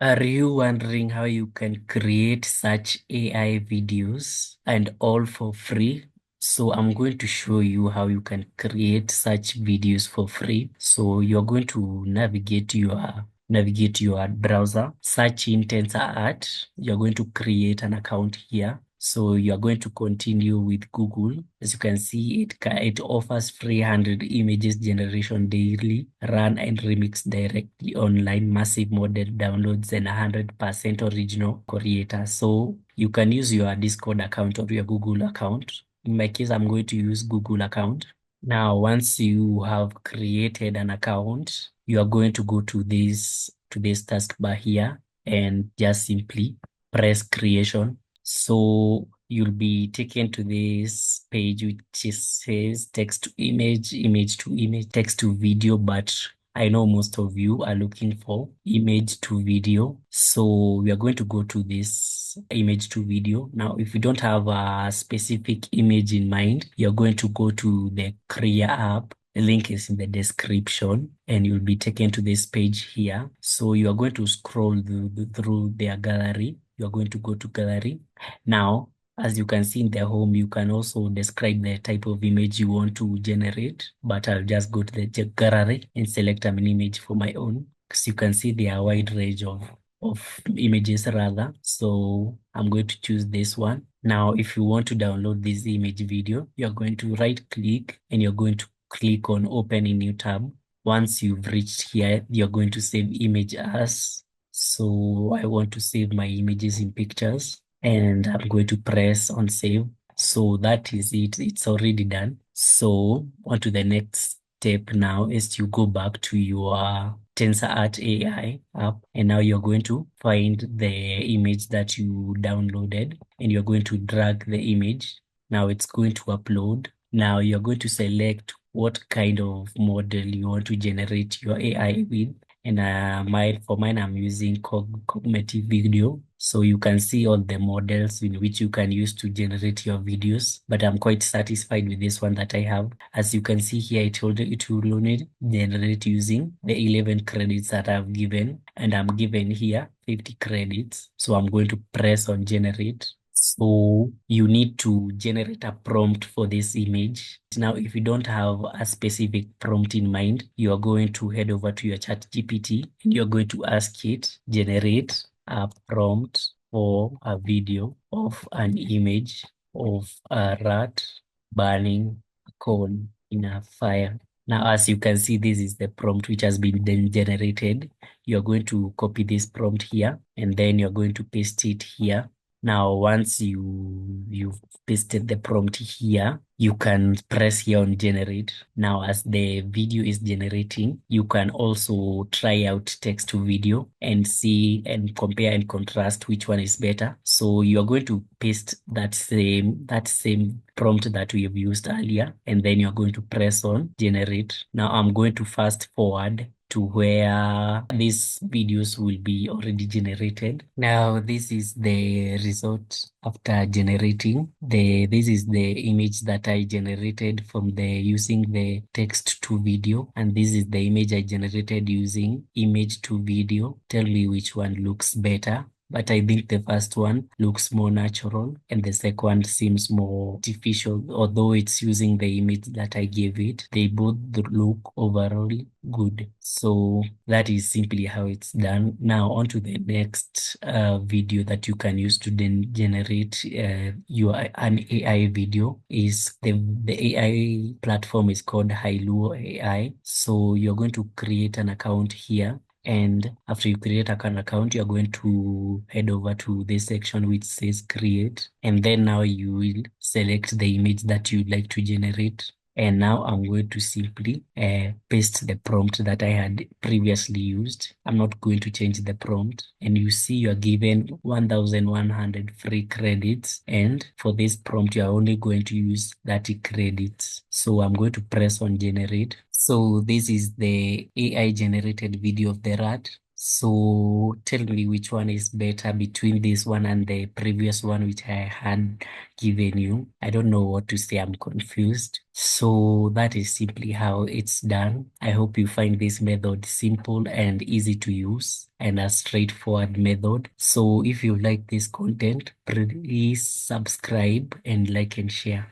Are you wondering how you can create such AI videos and all for free? So I'm going to show you how you can create such videos for free. So you're going to navigate your browser, search in TensorArt. You're going to create an account here. So you're going to continue with Google. As you can see, it offers 300 images generation daily, run and remix directly online, massive model downloads, and 100% original creator. So you can use your Discord account or your Google account. In my case, I'm going to use Google account. Now, once you have created an account, you are going to go to this taskbar here and just simply press creation. So you'll be taken to this page which says text to image, image to image, text to video, but I know most of you are looking for image to video. So we are going to go to this image to video. Now, if you don't have a specific image in mind, you're going to go to the Create app. The link is in the description and you'll be taken to this page here. So you are going to scroll through their gallery. You're going to go to gallery. Now, as you can see in the home, you can also describe the type of image you want to generate, but I'll just go to the gallery and select an image for my own. Because you can see there are a wide range of images rather. So I'm going to choose this one. Now, if you want to download this image video, you're going to right click and you're going to click on open in new tab. Once you've reached here, you're going to save image as. So I want to save my images in pictures and I'm going to press on save. So that is it. It's already done. So on to the next step now is you go back to your TensorArt AI app and now you're going to find the image that you downloaded and you're going to drag the image. Now it's going to upload. Now you're going to select what kind of model you want to generate your AI with. And for mine, I'm using Cognitive Video. So you can see all the models in which you can use to generate your videos. But I'm quite satisfied with this one that I have. As you can see here, it will only generate using the 11 credits that I've given. And I'm given here 50 credits. So I'm going to press on generate. So you need to generate a prompt for this image. Now, if you don't have a specific prompt in mind, you are going to head over to your chat GPT and you're going to ask it, generate a prompt for a video of an image of a rat burning a coal in a fire. Now, as you can see, this is the prompt which has been then generated. You're going to copy this prompt here and then you're going to paste it here. Now, once you've pasted the prompt here, you can press here on generate. Now, as the video is generating, you can also try out text to video and see and compare and contrast which one is better. So you're going to paste that same prompt that we have used earlier, and then you're going to press on generate. Now, I'm going to fast forward to where these videos will be already generated. Now, this is the result after generating. This is the image that I generated from using the text to video, and this is the image I generated using image to video. Tell me which one looks better. But I think the first one looks more natural and the second seems more artificial. Although it's using the image that I gave it, they both look overall good. So that is simply how it's done. Now on to the next video that you can use to then generate an AI video is the AI platform is called Hailuo AI. So you're going to create an account here. And after you create an account, you're going to head over to this section which says create. And then now you will select the image that you'd like to generate. And now I'm going to simply paste the prompt that I had previously used. I'm not going to change the prompt. And you see you're given 1,100 free credits. And for this prompt, you're only going to use 30 credits. So I'm going to press on generate. So this is the AI generated video of the rat. So tell me which one is better between this one and the previous one which I had given you. I don't know what to say. I'm confused. So that is simply how it's done. I hope you find this method simple and easy to use and a straightforward method. So if you like this content, please subscribe and like and share.